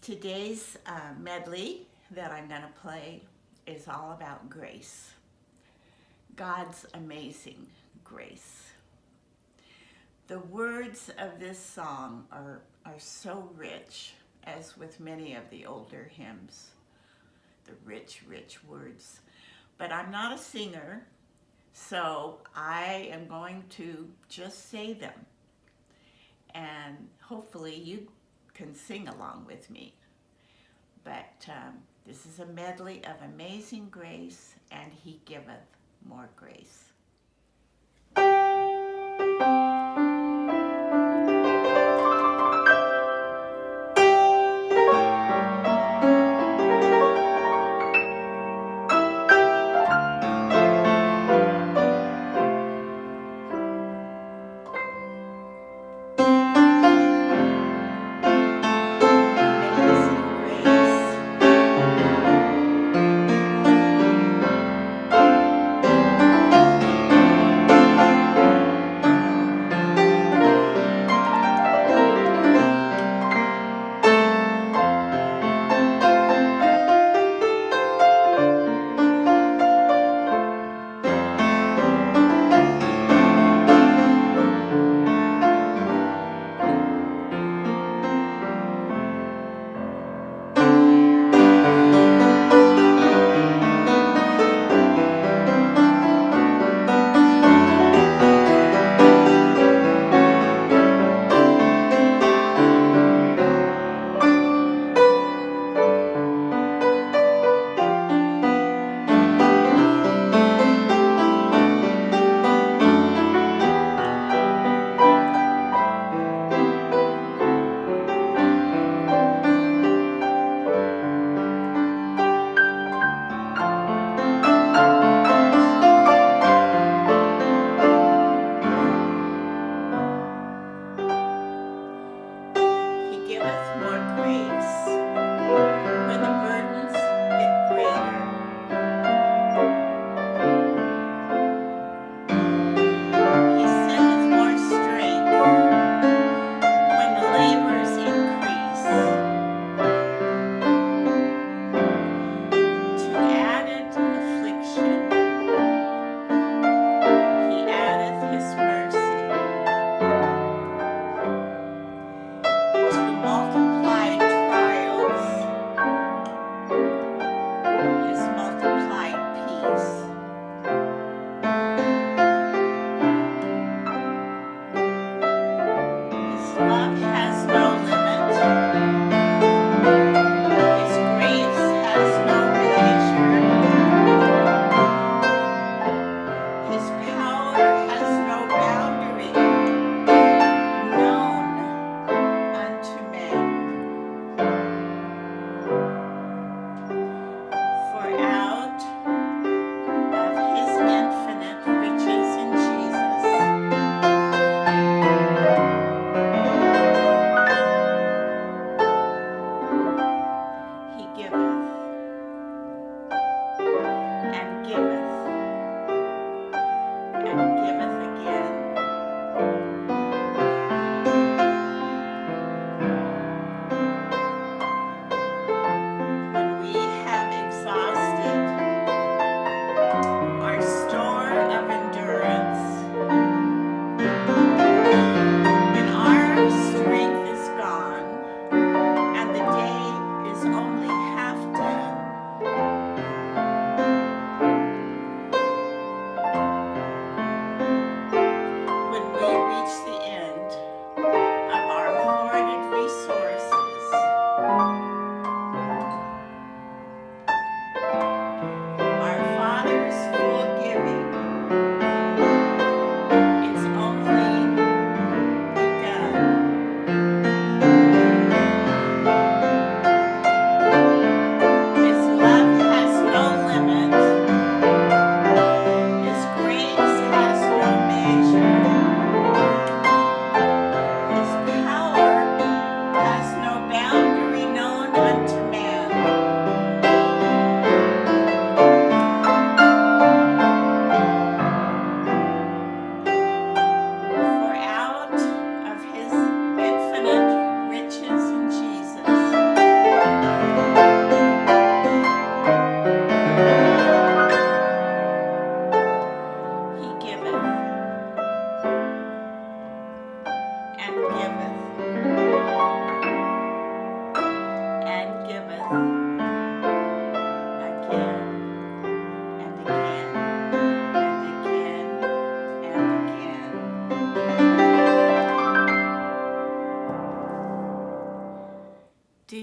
Today's medley that I'm going to play is all about grace. God's amazing grace. The words of this song are so rich, as with many of the older hymns, the rich, rich words. But I'm not a singer, so I am going to just say them. And hopefully you can sing along with me. But this is a medley of amazing grace, and he giveth more grace.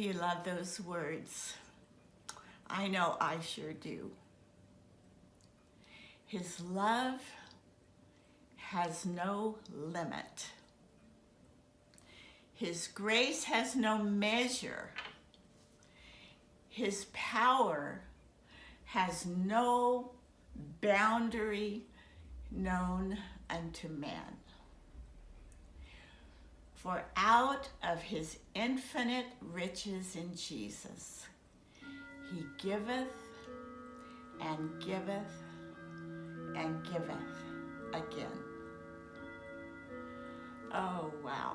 you love those words. I know I sure do. His love has no limit. His grace has no measure. His power has no boundary known unto man. For out of his infinite riches in Jesus, he giveth and giveth and giveth again. Oh, wow.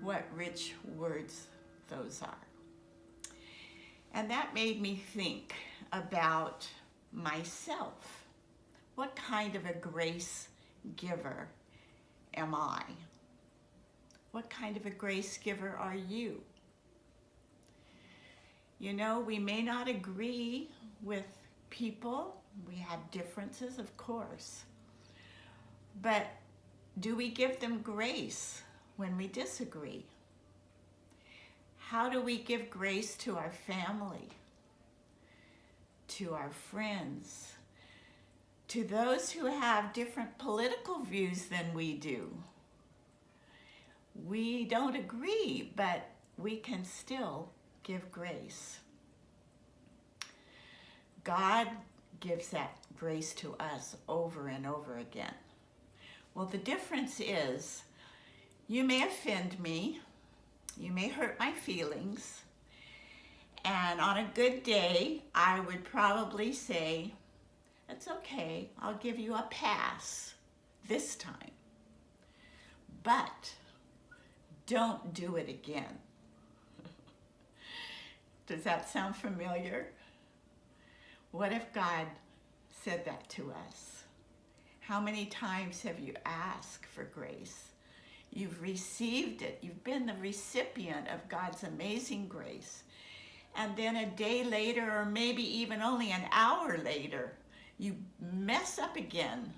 What rich words those are. And that made me think about myself. What kind of a grace giver am I? What kind of a grace giver are you? You know, we may not agree with people. We have differences, of course. But do we give them grace when we disagree? How do we give grace to our family, to our friends, to those who have different political views than we do? We don't agree, but we can still give grace. God gives that grace to us over and over again. Well, the difference is, you may offend me, you may hurt my feelings, and on a good day, I would probably say, it's okay, I'll give you a pass this time. But don't do it again. Does that sound familiar? What if God said that to us? How many times have you asked for grace? You've received it. You've been the recipient of God's amazing grace. And then a day later, or maybe even only an hour later, you mess up again.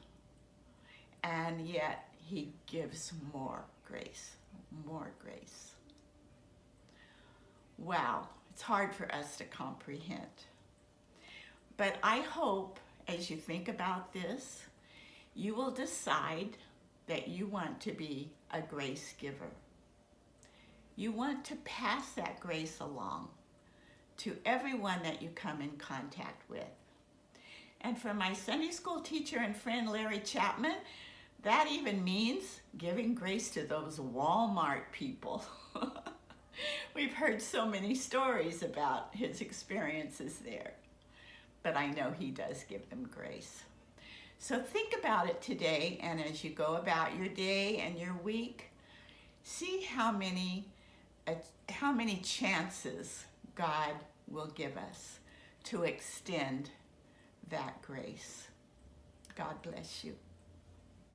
And yet he gives more grace, more grace. Wow, it's hard for us to comprehend. But I hope as you think about this, you will decide that you want to be a grace giver. You want to pass that grace along to everyone that you come in contact with. And for my Sunday school teacher and friend Larry Chapman, that even means giving grace to those Walmart people. We've heard so many stories about his experiences there, but I know he does give them grace. So think about it today, and as you go about your day and your week, see how many chances God will give us to extend that grace. God bless you.